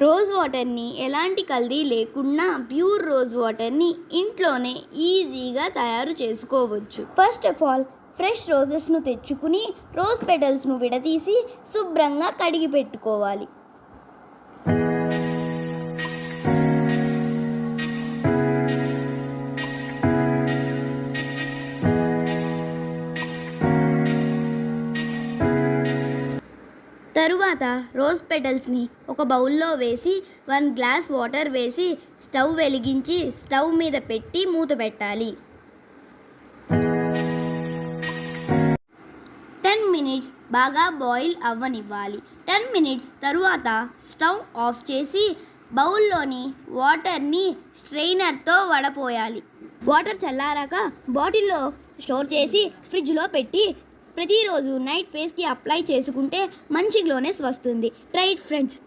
Rose వాటర్ని ఎలాంటి కల్తీ లేకుండా ప్యూర్ రోజ్ వాటర్ని ఇంట్లోనే ఈజీగా తయారు చేసుకోవచ్చు. ఫస్ట్ ఆఫ్ ఆల్ ఫ్రెష్ రోజెస్ను తెచ్చుకుని రోజ్ పెటల్స్ను విడదీసి శుభ్రంగా కడిగి పెట్టుకోవాలి. తరువాత రోజ్ పెటల్స్ని ఒక బౌల్లో వేసి 1 గ్లాస్ వాటర్ వేసి స్టవ్ వెలిగించి స్టవ్ మీద పెట్టి మూత పెట్టాలి. 10 మినిట్స్ బాగా బాయిల్ అవ్వనివ్వాలి. 10 మినిట్స్ తరువాత స్టవ్ ఆఫ్ చేసి బౌల్లోని వాటర్ని స్ట్రెయినర్తో వడపోయాలి. వాటర్ చల్లారాక బాటిల్లో స్టోర్ చేసి ఫ్రిడ్జ్లో పెట్టి ప్రతిరోజు నైట్ ఫేస్కి అప్లై చేసుకుంటే మంచి గ్లోనెస్ వస్తుంది. Try it friends.